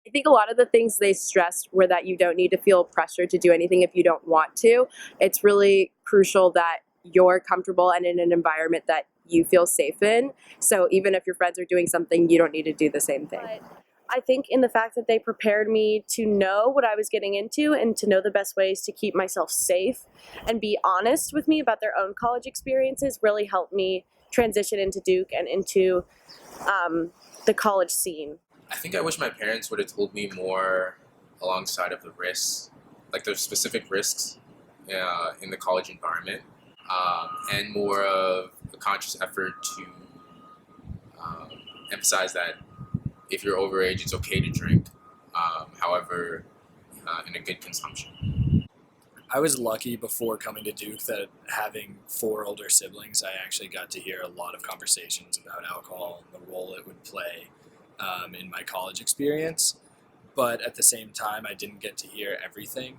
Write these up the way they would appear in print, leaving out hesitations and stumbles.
I think a lot of the things they stressed were that you don't need to feel pressure to do anything if you don't want to. It's really crucial that you're comfortable and in an environment that you feel safe in. So even if your friends are doing something, you don't need to do the same thing. But I think in the fact that they prepared me to know what I was getting into and to know the best ways to keep myself safe and be honest with me about their own college experiences really helped me transition into Duke and into the college scene. I think I wish my parents would have told me more alongside of the risks, like the specific risks in the college environment, and more of a conscious effort to emphasize that if you're overage, it's okay to drink, however, in a good consumption. I was lucky before coming to Duke that having 4 older siblings, I actually got to hear a lot of conversations about alcohol and the role it would play in my college experience. But at the same time, I didn't get to hear everything.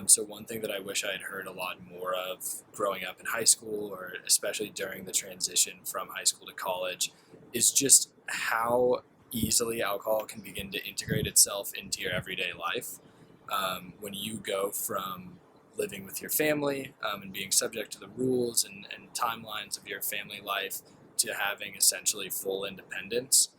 So one thing that I wish I had heard a lot more of growing up in high school, or especially during the transition from high school to college, is just how easily alcohol can begin to integrate itself into your everyday life. When you go from living with your family and being subject to the rules and timelines of your family life to having essentially full independence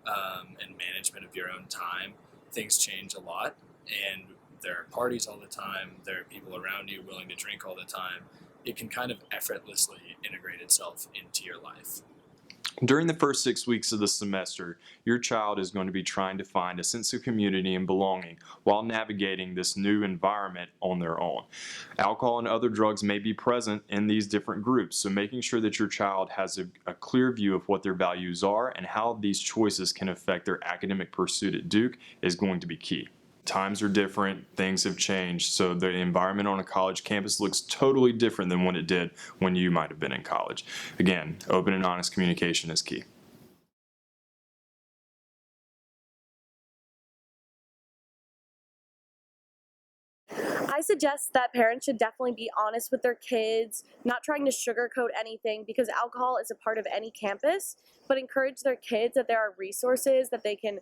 and management of your own time, things change a lot, and there are parties all the time, there are people around you willing to drink all the time. It can kind of effortlessly integrate itself into your life. During the first 6 weeks of the semester, your child is going to be trying to find a sense of community and belonging while navigating this new environment on their own. Alcohol and other drugs may be present in these different groups, so making sure that your child has a clear view of what their values are and how these choices can affect their academic pursuit at Duke is going to be key. Times are different, things have changed, so the environment on a college campus looks totally different than what it did when you might have been in college. Again, open and honest communication is key. I suggest that parents should definitely be honest with their kids, not trying to sugarcoat anything because alcohol is a part of any campus, but encourage their kids that there are resources that they can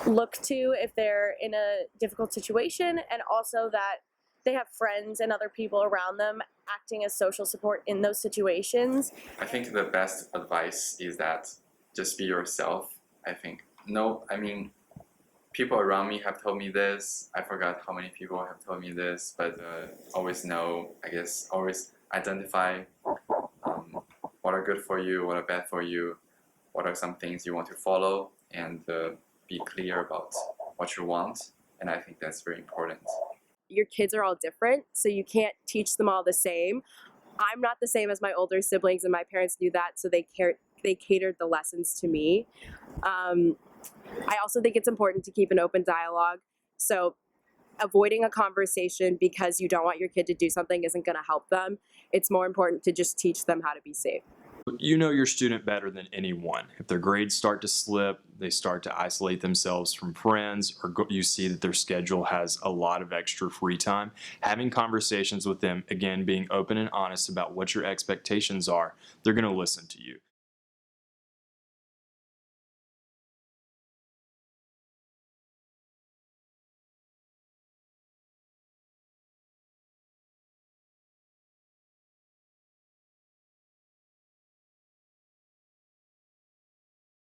look to if they're in a difficult situation, and also that they have friends and other people around them acting as social support in those situations. I think the best advice is that just be yourself. People around me have told me this. I forgot how many people have told me this, but always identify what are good for you, what are bad for you, what are some things you want to follow, and be clear about what you want, and I think that's very important. Your kids are all different, so you can't teach them all the same. I'm not the same as my older siblings, and my parents knew that, so they catered the lessons to me. I also think it's important to keep an open dialogue, so avoiding a conversation because you don't want your kid to do something isn't going to help them. It's more important to just teach them how to be safe. You know your student better than anyone. If their grades start to slip, they start to isolate themselves from friends, or you see that their schedule has a lot of extra free time, having conversations with them, again, being open and honest about what your expectations are, they're going to listen to you.